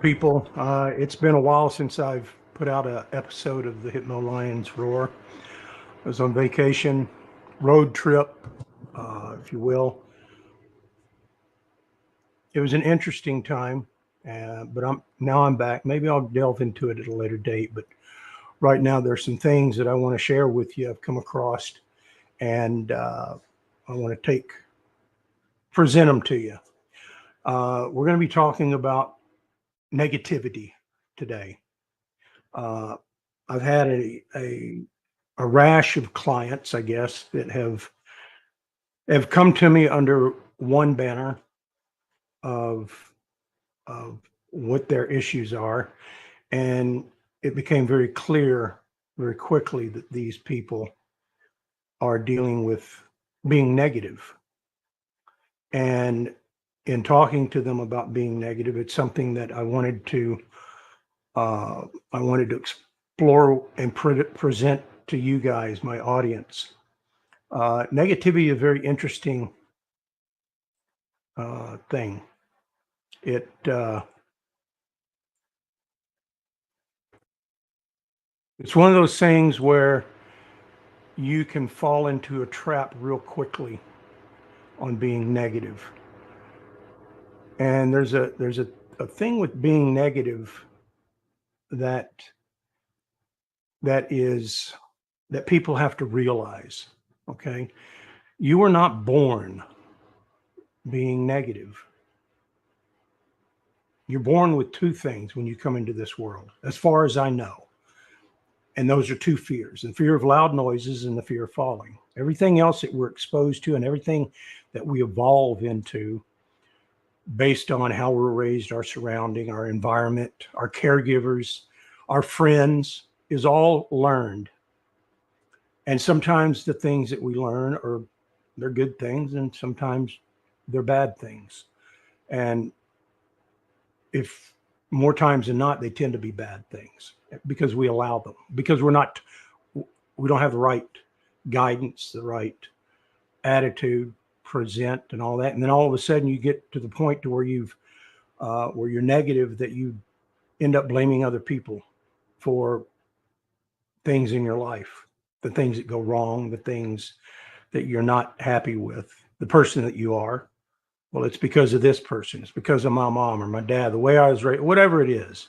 People. It's been a while since I've put out an episode of the Hypno Lion's Roar. I was on vacation, road trip, if you will. It was an interesting time, but I'm back. Maybe I'll delve into it at a later date. But right now, there's some things that I want to share with you. I've come across, and I want to present them to you. We're going to be talking about negativity today. I've had a rash of clients, I guess, that have come to me under one banner of of what their issues are, and it became very clear very quickly that these people are dealing with being negative. And in talking to them about being negative, it's something that I wanted to explore and present to you guys, my audience. Negativity is a very interesting thing. It's one of those things where you can fall into a trap real quickly on being negative. And there's a thing with being negative that that is that people have to realize. Okay, you were not born being negative. You're born with two things when you come into this world, as far as I know. And those are two fears: the fear of loud noises and the fear of falling. Everything else that we're exposed to and everything that we evolve into based on how we're raised, our surrounding, our environment, our caregivers, our friends is all learned. And sometimes the things that we learn they're good things, and sometimes they're bad things. And if more times than not, they tend to be bad things because we allow them, because we don't have the right guidance, the right attitude, present, and all that. And then all of a sudden you get to the point to where where you're negative, that you end up blaming other people for things in your life, the things that go wrong, the things that you're not happy with, the person that you are. Well, it's because of this person. It's because of my mom or my dad, the way I was raised, whatever it is.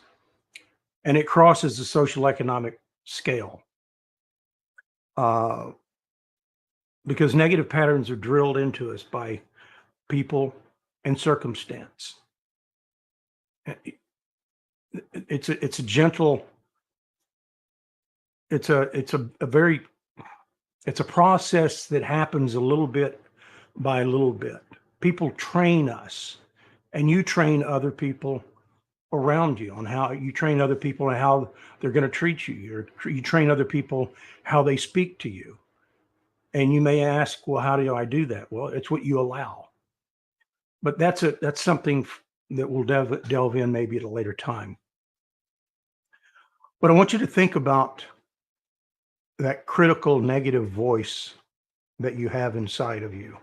And it crosses the social economic scale. Uh, because negative patterns are drilled into us by people and circumstance. It's a gentle, a very, it's a process that happens a little bit by a little bit. People train us, and you train other people around you on how you train other people and how they're going to treat you. You train other people how they speak to you. And you may ask, well, how do I do that? Well, it's what you allow. But that's something that we'll delve in maybe at a later time. But I want you to think about that critical negative voice that you have inside of you,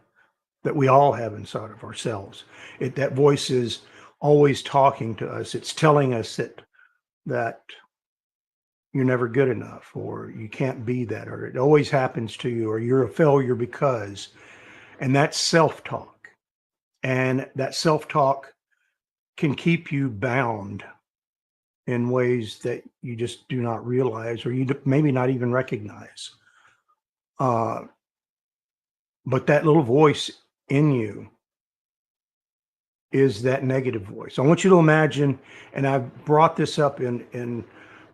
that we all have inside of ourselves. That voice is always talking to us. It's telling us that you're never good enough, or you can't be that, or it always happens to you, or you're a failure because. And that's self-talk. And that self-talk can keep you bound in ways that you just do not realize, or you maybe not even recognize. But that little voice in you is that negative voice. I want you to imagine, and I've brought this up in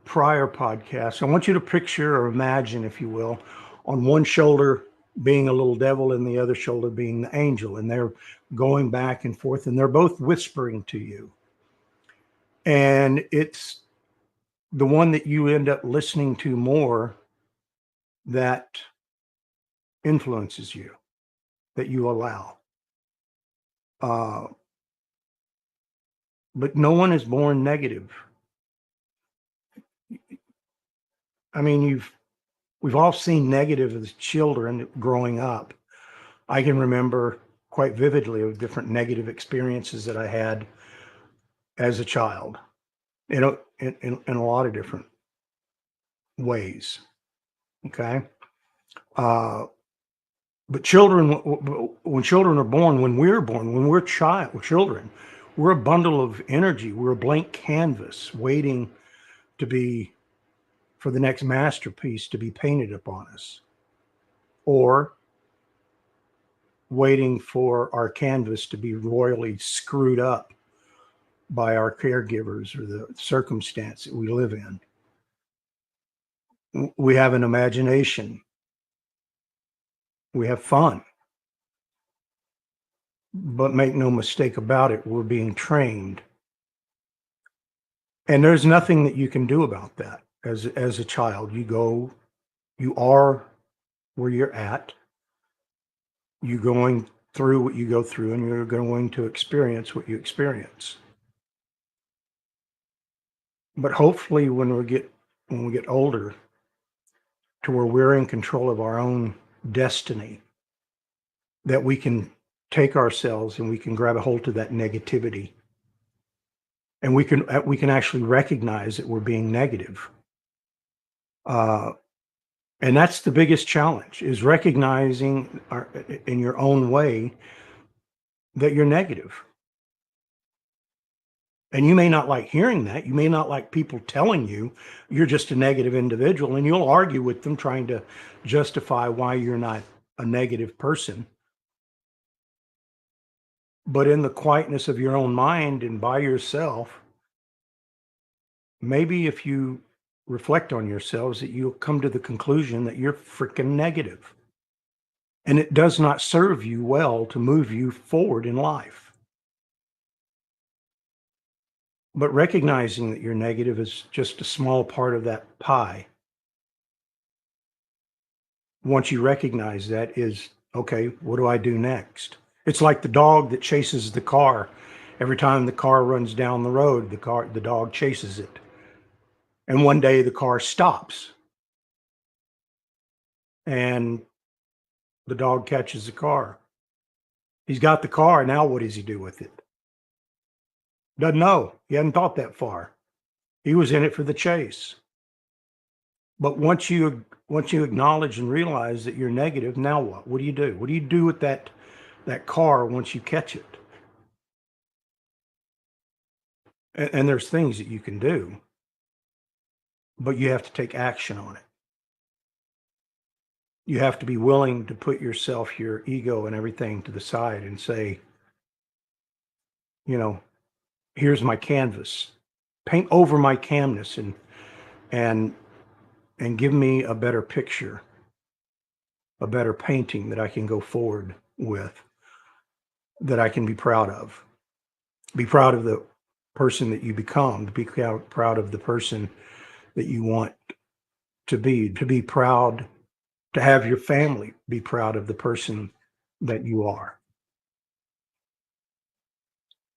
prior podcasts. I want you to picture or imagine, if you will, on one shoulder being a little devil and the other shoulder being the angel, and they're going back and forth, and they're both whispering to you. And it's the one that you end up listening to more that influences you, that you allow. But no one is born negative. I mean, we've all seen negative as children growing up. I can remember quite vividly of different negative experiences that I had as a child. in a lot of different ways. Okay. Uh, but children, when children are born, when we're children, we're a bundle of energy. We're a blank canvas waiting to be for the next masterpiece to be painted upon us, or waiting for our canvas to be royally screwed up by our caregivers or the circumstance that we live in. We have an imagination, we have fun, but make no mistake about it, we're being trained. And there's nothing that you can do about that. As a child, you are where you're at, you're going through what you go through, and you're going to experience what you experience. But hopefully when we get older, to where we're in control of our own destiny, that we can take ourselves and we can grab a hold of that negativity, and we can actually recognize that we're being negative. Uh, and that's the biggest challenge, is recognizing in your own way that you're negative. And you may not like hearing that. You may not like people telling you you're just a negative individual, and you'll argue with them trying to justify why you're not a negative person. But in the quietness of your own mind and by yourself, maybe if you reflect on yourselves, that you'll come to the conclusion that you're freaking negative. And it does not serve you well to move you forward in life. But recognizing that you're negative is just a small part of that pie. Once you recognize that, is okay, what do I do next? It's like the dog that chases the car. Every time the car runs down the road, the dog chases it. And one day the car stops and the dog catches the car. He's got the car. Now what does he do with it? Doesn't know. He hadn't thought that far. He was in it for the chase. But once you acknowledge and realize that you're negative, now what? What do you do? What do you do with that car once you catch it? And there's things that you can do, but you have to take action on it. You have to be willing to put yourself, your ego, and everything to the side and say, you know, here's my canvas. Paint over my canvas and and give me a better picture, a better painting that I can go forward with, that I can be proud of. Be proud of the person that you become, to be proud of the person that you want to be proud, to have your family be proud of the person that you are.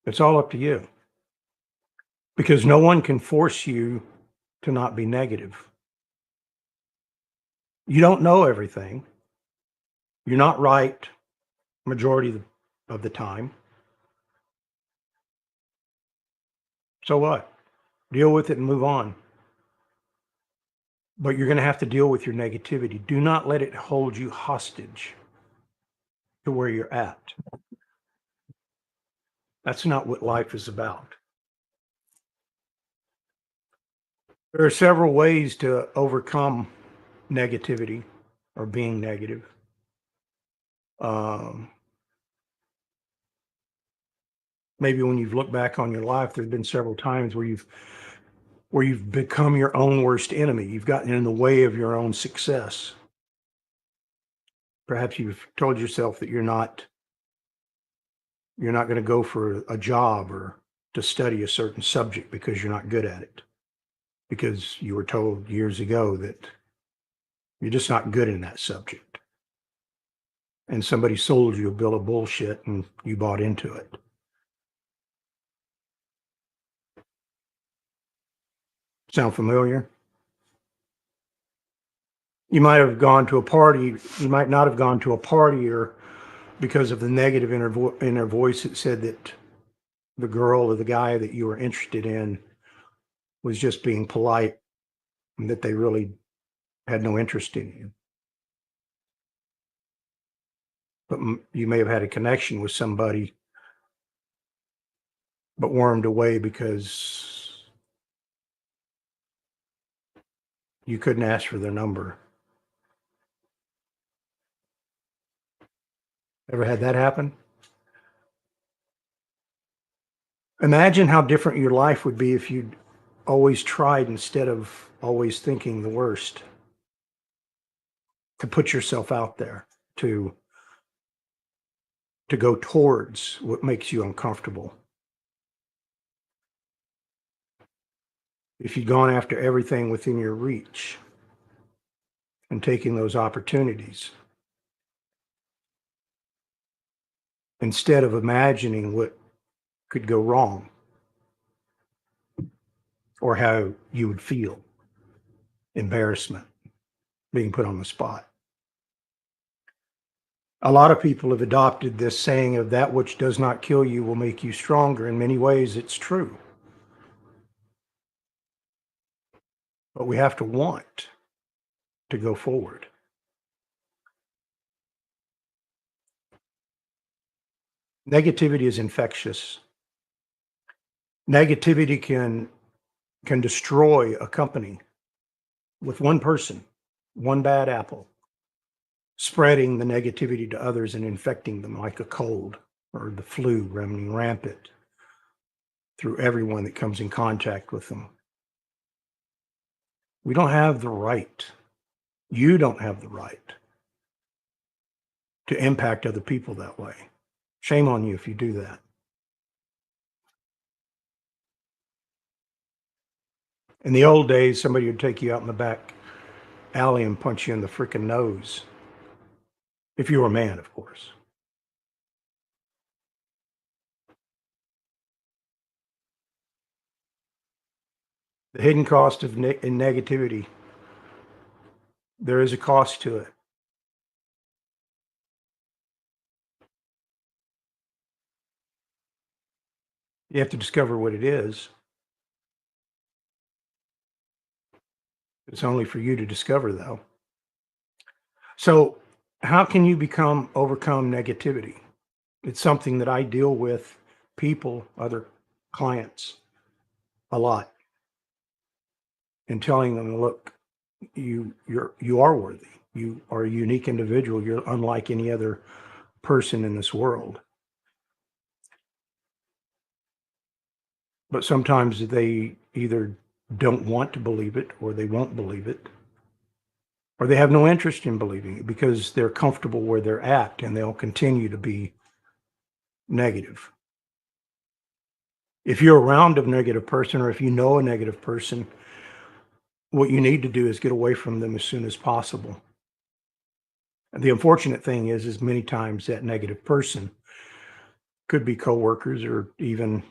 It's all up to you, because no one can force you to not be negative. You don't know everything. You're not right majority of the time. So what? Deal with it and move on. But you're going to have to deal with your negativity. Do not let it hold you hostage to where you're at. That's not what life is about. There are several ways to overcome negativity or being negative. Um, Maybe when you've looked back on your life, there's been several times where you've become your own worst enemy. You've gotten in the way of your own success. Perhaps you've told yourself that you're not going to go for a job or to study a certain subject because you're not good at it. Because you were told years ago that you're just not good in that subject. And somebody sold you a bill of bullshit and you bought into it. Sound familiar? You might have gone to a party. You might not have gone to a party, or because of the negative inner voice that said that the girl or the guy that you were interested in was just being polite and that they really had no interest in you. But you may have had a connection with somebody, but wormed away because you couldn't ask for their number. Ever had that happen? Imagine how different your life would be if you'd always tried, instead of always thinking the worst, to put yourself out there, to to go towards what makes you uncomfortable. If you'd gone after everything within your reach and taking those opportunities, instead of imagining what could go wrong or how you would feel, embarrassment, being put on the spot. A lot of people have adopted this saying of that which does not kill you will make you stronger. In many ways, it's true. But we have to want to go forward. Negativity is infectious. Negativity can destroy a company with one person, one bad apple, spreading the negativity to others and infecting them like a cold or the flu running rampant through everyone that comes in contact with them. We don't have the right. You don't have the right to impact other people that way. Shame on you if you do that. In the old days, somebody would take you out in the back alley and punch you in the freaking nose. If you were a man, of course. The hidden cost of in negativity. There is a cost to it. You have to discover what it is. It's only for you to discover, though. So, how can you overcome negativity? It's something that I deal with people, other clients, a lot, and telling them, look, you are worthy. You are a unique individual. You're unlike any other person in this world. But sometimes they either don't want to believe it, or they won't believe it, or they have no interest in believing it because they're comfortable where they're at and they'll continue to be negative. If you're around a negative person, or if you know a negative person, what you need to do is get away from them as soon as possible. And the unfortunate thing is many times that negative person could be coworkers or even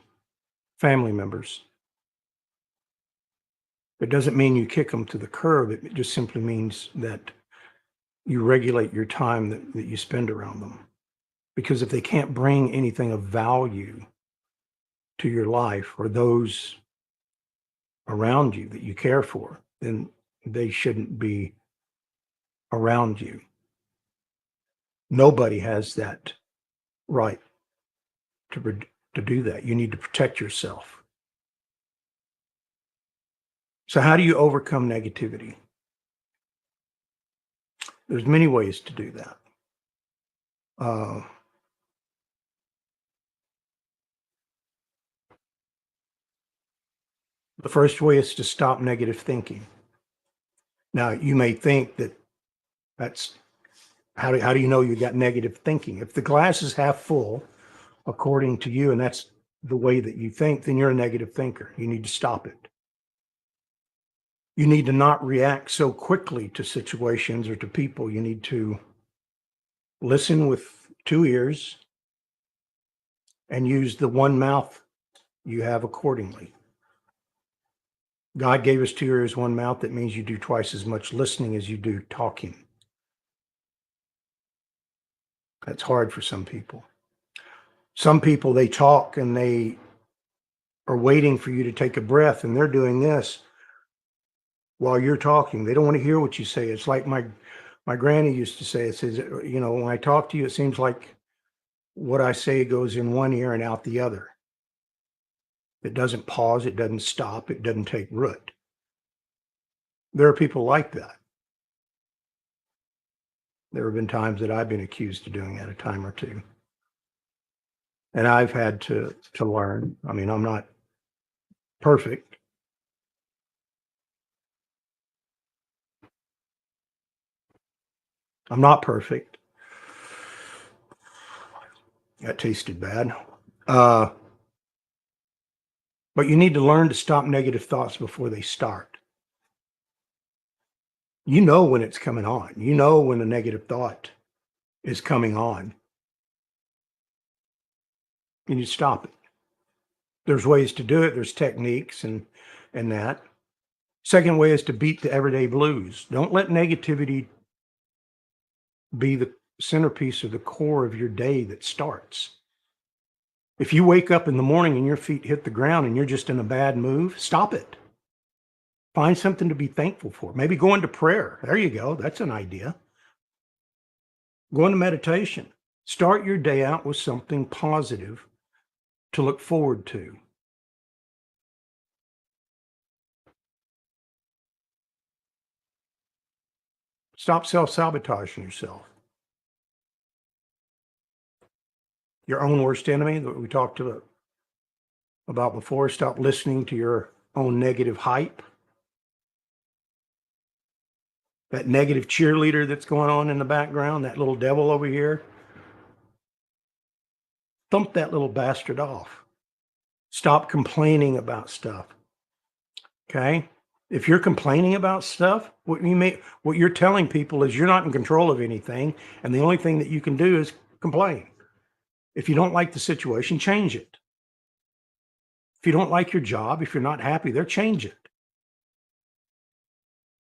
family members. It doesn't mean you kick them to the curb. It just simply means that you regulate your time that you spend around them. Because if they can't bring anything of value to your life or those around you that you care for, then they shouldn't be around you. Nobody has that right to do that. You need to protect yourself. So how do you overcome negativity? There's many ways to do that. Uh, the first way is to stop negative thinking. Now, you may think that that's how do you know you got negative thinking? If the glass is half full, according to you, and that's the way that you think, then you're a negative thinker. You need to stop it. You need to not react so quickly to situations or to people. You need to listen with two ears and use the one mouth you have accordingly. God gave us two ears, one mouth. That means you do twice as much listening as you do talking. That's hard for some people. Some people, they talk and they or waiting for you to take a breath, and they're doing this while you're talking. They don't want to hear what you say. It's like my granny used to say, it says, when I talk to you, it seems like what I say goes in one ear and out the other. It doesn't pause, it doesn't stop, it doesn't take root. There are people like that. There have been times that I've been accused of doing that a time or two. And I've had to learn. I mean, I'm not perfect. I'm not perfect. That tasted bad. Uh, but you need to learn to stop negative thoughts before they start. You know when it's coming on. You know when a negative thought is coming on. You need to stop it. There's ways to do it. There's techniques and that. Second way is to beat the everyday blues. Don't let negativity be the centerpiece or the core of your day that starts. If you wake up in the morning and your feet hit the ground and you're just in a bad mood, stop it. Find something to be thankful for. Maybe go into prayer. There you go. That's an idea. Go into meditation. Start your day out with something positive to look forward to. Stop self-sabotaging yourself. Your own worst enemy that we talked about before. Stop listening to your own negative hype. That negative cheerleader that's going on in the background, that little devil over here. Thump that little bastard off. Stop complaining about stuff. Okay? If you're complaining about stuff, what you're telling people is you're not in control of anything, and the only thing that you can do is complain. If you don't like the situation, change it. If you don't like your job, if you're not happy there, change it.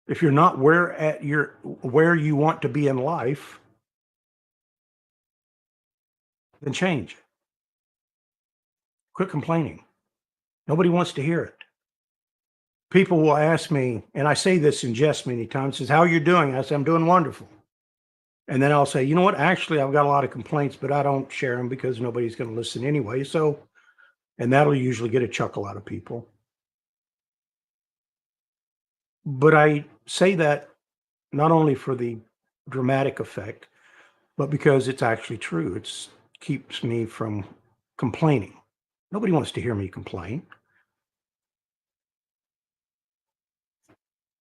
If you're not where you want to be in life, then change. Quit complaining. Nobody wants to hear it. People will ask me, and I say this in jest many times, says, "How are you doing?" I say, "I'm doing wonderful." And then I'll say, "You know what? Actually, I've got a lot of complaints, but I don't share them because nobody's going to listen anyway." And that'll usually get a chuckle out of people. But I say that not only for the dramatic effect, but because it's actually true. It keeps me from complaining. Nobody wants to hear me complain.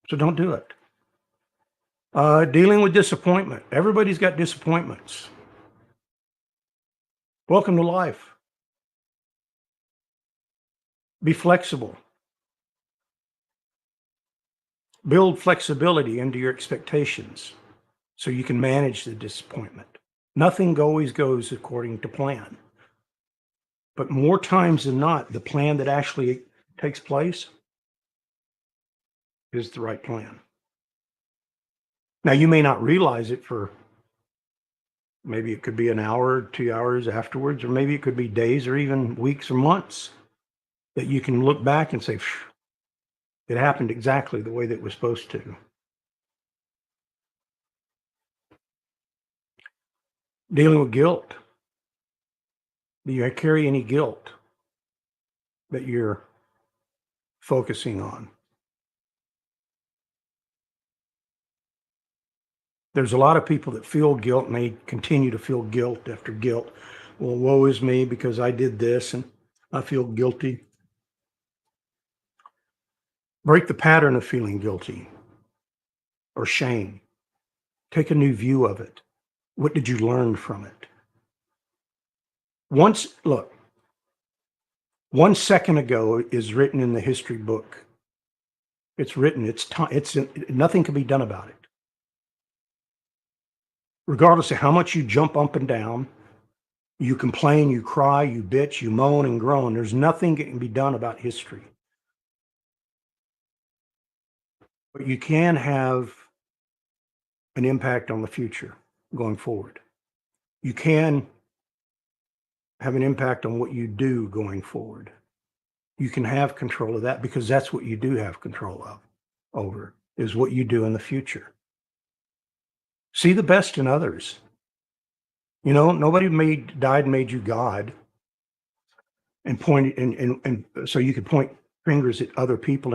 So don't do it. Dealing with disappointment. Everybody's got disappointments. Welcome to life. Be flexible. Build flexibility into your expectations so you can manage the disappointment. Nothing always goes according to plan. But more times than not, the plan that actually takes place is the right plan. Now, you may not realize it for maybe it could be an hour, 2 hours afterwards, or maybe it could be days or even weeks or months that you can look back and say, "Phew, it happened exactly the way that it was supposed to." Dealing with guilt. Do you carry any guilt that you're focusing on? There's a lot of people that feel guilt and they continue to feel guilt after guilt. Well, woe is me because I did this and I feel guilty. Break the pattern of feeling guilty or shame. Take a new view of it. What did you learn from it? Look, 1 second ago is written in the history book. It's written, it's time, nothing can be done about it. Regardless of how much you jump up and down, you complain, you cry, you bitch, you moan and groan, there's nothing that can be done about history. But you can have an impact on the future going forward. You can have an impact on what you do going forward. You can have control of that because that's what you do have control of over, is what you do in the future. See the best in others. Nobody died and made you God and point and so you could point fingers at other people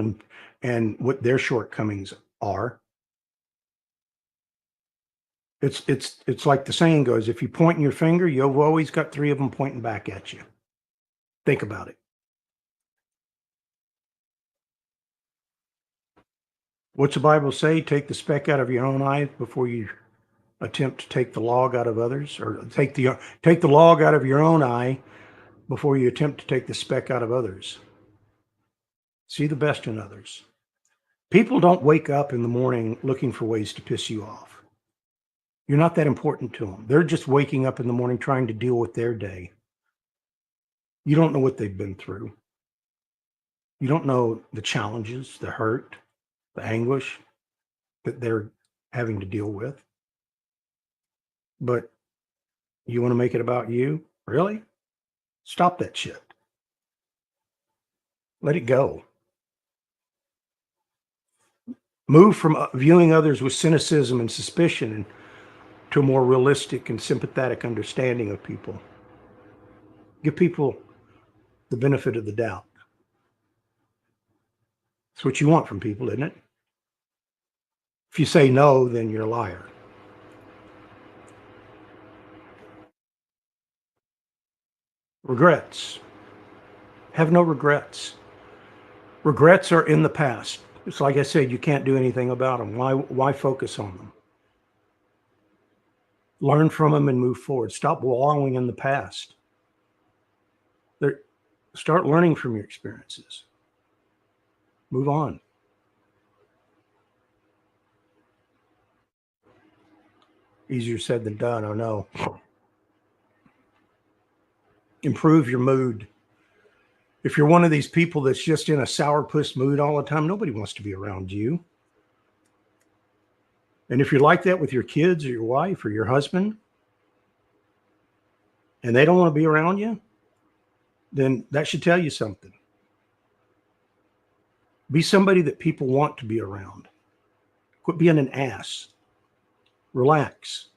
and what their shortcomings are. It's like the saying goes, if you point your finger, you've always got three of them pointing back at you. Think about it. What's the Bible say? Take the speck out of your own eye before you attempt to take the log out of others, or take the log out of your own eye before you attempt to take the speck out of others. See the best in others. People don't wake up in the morning looking for ways to piss you off. You're not that important to them. They're just waking up in the morning trying to deal with their day. You don't know what they've been through. You don't know the challenges, the hurt, the anguish that they're having to deal with. But you want to make it about you? Really? Stop that shit. Let it go. Move from viewing others with cynicism and suspicion and to a more realistic and sympathetic understanding of people. Give people the benefit of the doubt. It's what you want from people, isn't it? If you say no, then you're a liar. Regrets. Have no regrets. Regrets are in the past. It's like I said, you can't do anything about them. Why focus on them? Learn from them and move forward. Stop wallowing in the past. Start learning from your experiences. Move on. Easier said than done, I know. Improve your mood. If you're one of these people that's just in a sourpuss mood all the time, nobody wants to be around you. And if you're like that with your kids or your wife or your husband, and they don't want to be around you, then that should tell you something. Be somebody that people want to be around. Quit being an ass. Relax.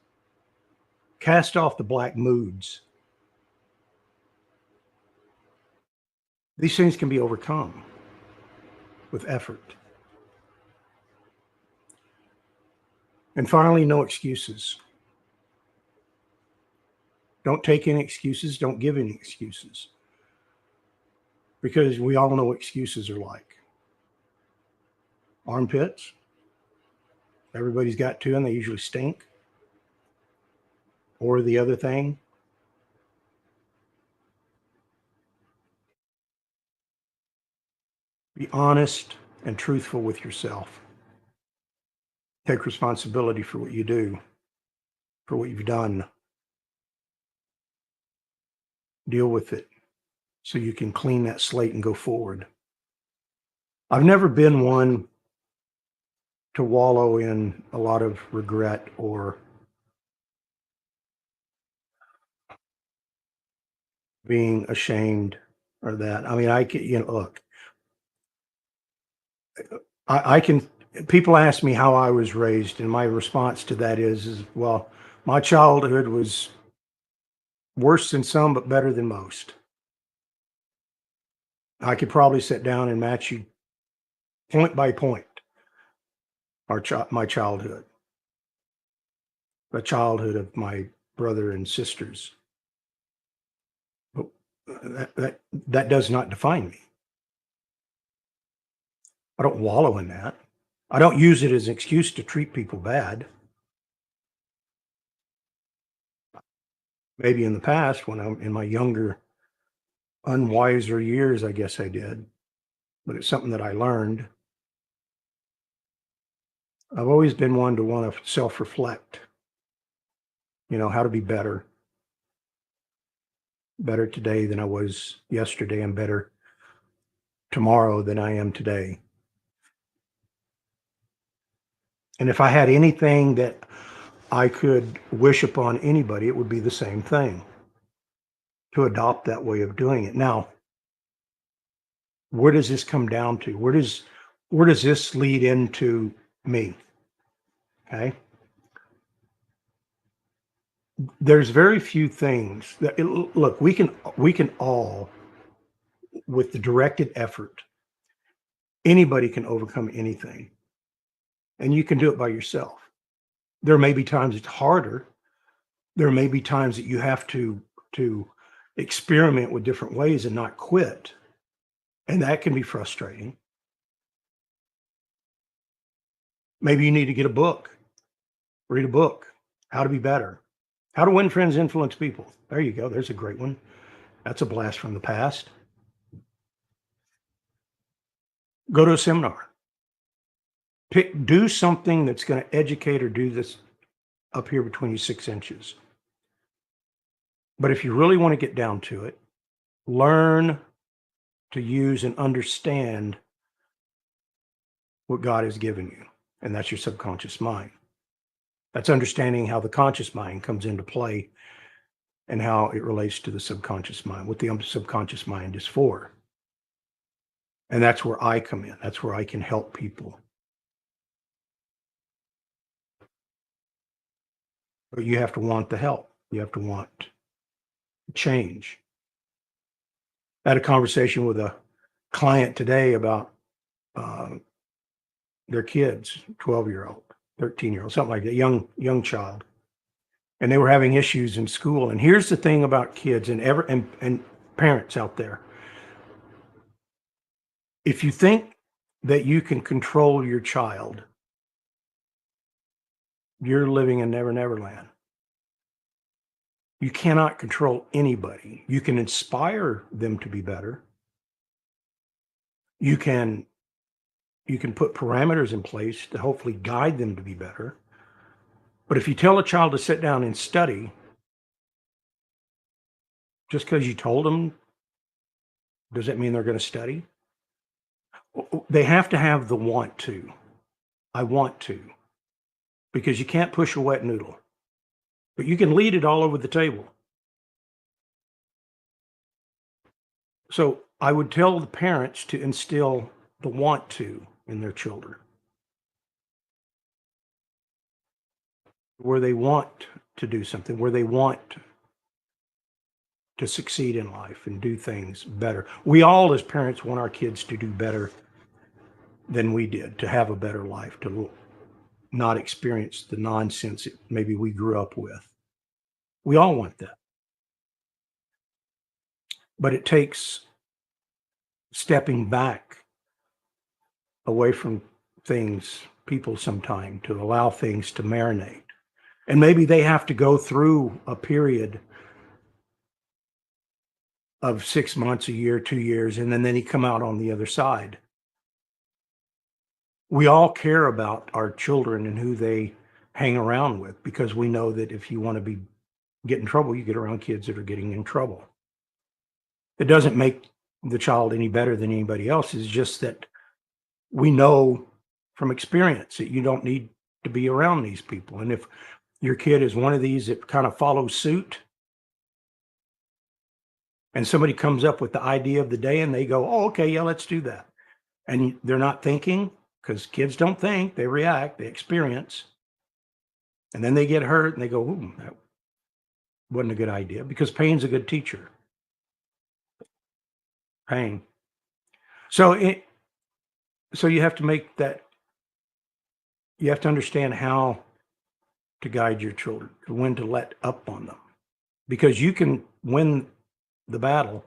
Cast off the black moods. These things can be overcome with effort. And finally, no excuses. Don't take any excuses. Don't give any excuses. Because we all know what excuses are like. Armpits. Everybody's got two, and they usually stink. Or the other thing. Be honest and truthful with yourself. Take responsibility for what you do, for what you've done. Deal with it so you can clean that slate and go forward. I've never been one to wallow in a lot of regret or being ashamed or that. I mean, I can, look, I can, people ask me how I was raised, and my response to that is, well, my childhood was worse than some, but better than most. I could probably sit down and match you point by point, my childhood, the childhood of my brother and sisters. But that does not define me. I don't wallow in that. I don't use it as an excuse to treat people bad. Maybe in the past, when I'm in my younger, unwiser years, I guess I did. But it's something that I learned. I've always been one to want to self-reflect, how to be better today than I was yesterday, and better tomorrow than I am today. And if I had anything that I could wish upon anybody, it would be the same thing, to adopt that way of doing it. Now, Where does this come down to? Where does this lead into me? Okay. There's very few things that look, we can all, with the directed effort, anybody can overcome anything, and you can do it by yourself. There may be times it's harder. There may be times that you have to experiment with different ways and not quit, and that can be frustrating. Maybe you need to get a book, read a book, how to be better, how to win friends, influence people. There you go. There's a great one. That's a blast from the past. Go to a seminar. Do something that's going to educate or do this up here between you 6 inches. But if you really want to get down to it, learn to use and understand what God has given you. And that's your subconscious mind. That's understanding how the conscious mind comes into play and how it relates to the subconscious mind, what the subconscious mind is for. And that's where I come in. That's where I can help people. But you have to want the help. You have to want change. I had a conversation with a client today about uh, their kids, 12-year-old, 13-year-old, something like that, young child. And they were having issues in school. And here's the thing about kids and parents out there. If you think that you can control your child, you're living in Never Never Land. You cannot control anybody. You can inspire them to be better. You can put parameters in place to hopefully guide them to be better. But if you tell a child to sit down and study, just because you told them, does that mean they're going to study? They have to have the want to. I want to. Because you can't push a wet noodle. But you can lead it all over the table. So I would tell the parents to instill the want to in their children, where they want to do something, where they want to succeed in life and do things better. We all, as parents, want our kids to do better than we did, to have a better life, to not experience the nonsense that maybe we grew up with. We all want that. But it takes stepping back away from things, people sometime, to allow things to marinate. And maybe they have to go through a period of 6 months, a year, 2 years, and then they come out on the other side. We all care about our children and who they hang around with, because we know that if you want to get in trouble, you get around kids that are getting in trouble. It doesn't make the child any better than anybody else. It's just that we know from experience that you don't need to be around these people. And if your kid is one of these that kind of follows suit, and somebody comes up with the idea of the day and they go, oh, okay, yeah, let's do that. And they're not thinking, because kids don't think, they react, they experience. And then they get hurt and they go, ooh, that wasn't a good idea, because pain's a good teacher. Pain. So you have to make that, you have to understand how to guide your children, when to let up on them, because you can win the battle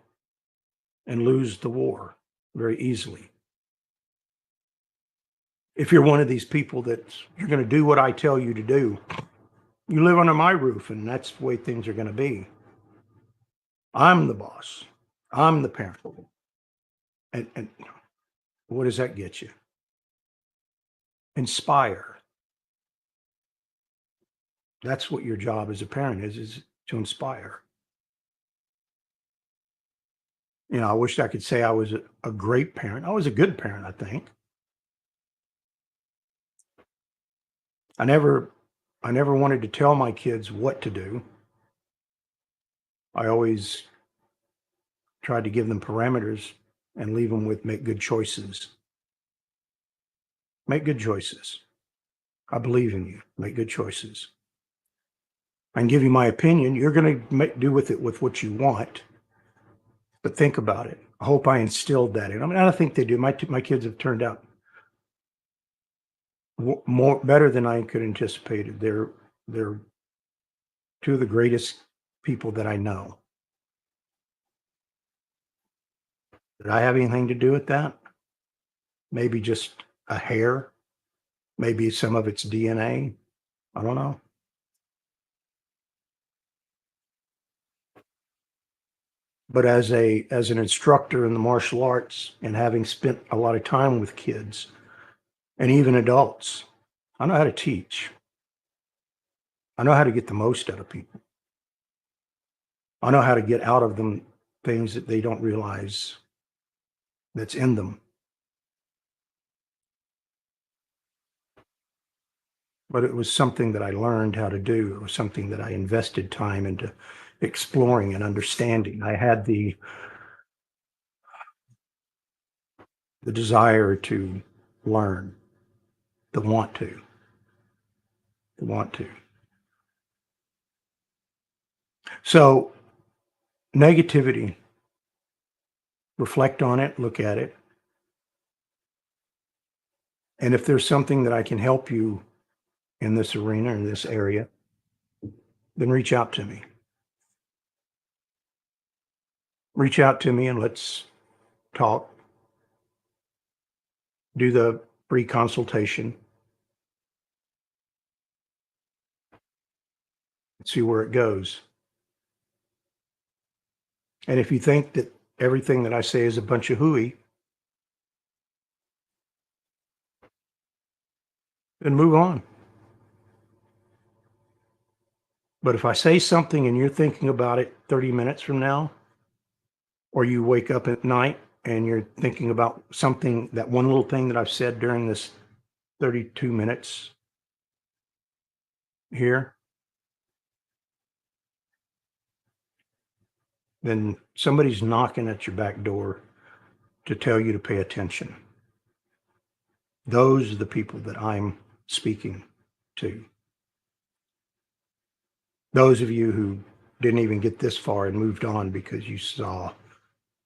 and lose the war very easily. If you're one of these people that you're going to do what I tell you to do, you live under my roof, and that's the way things are going to be. I'm the boss. I'm the parent. And what does that get you? Inspire. That's what your job as a parent is to inspire. I wish I could say I was a great parent. I was a good parent, I think. I never wanted to tell my kids what to do. I always tried to give them parameters and leave them with make good choices. Make good choices. I believe in you. Make good choices. I can give you my opinion. You're going to do with it with what you want, but think about it. I hope I instilled that in. I mean, I don't think they do. My kids have turned out more better than I could anticipated. They're two of the greatest people that I know. Did I have anything to do with that? Maybe just a hair. Maybe some of it's DNA. I don't know. But as an instructor in the martial arts and having spent a lot of time with kids and even adults, I know how to teach. I know how to get the most out of people. I know how to get out of them things that they don't realize that's in them. But it was something that I learned how to do. It was something that I invested time into exploring and understanding. I had the desire to learn, the want to, the want to. So negativity, reflect on it, look at it. And if there's something that I can help you in this arena, in this area, then reach out to me. Reach out to me and let's talk. Do the free consultation. See where it goes. And if you think that everything that I say is a bunch of hooey, then move on. But if I say something and you're thinking about it 30 minutes from now, or you wake up at night and you're thinking about something, that one little thing that I've said during this 32 minutes here, then somebody's knocking at your back door to tell you to pay attention. Those are the people that I'm speaking to. Those of you who didn't even get this far and moved on because you saw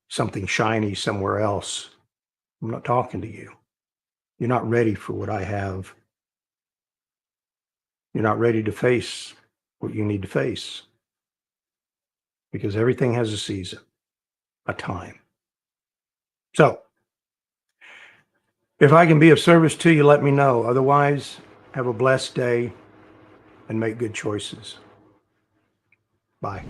something shiny somewhere else, I'm not talking to you. You're not ready for what I have. You're not ready to face what you need to face because everything has a season, a time. So if I can be of service to you, let me know. Otherwise, have a blessed day and make good choices. Bye.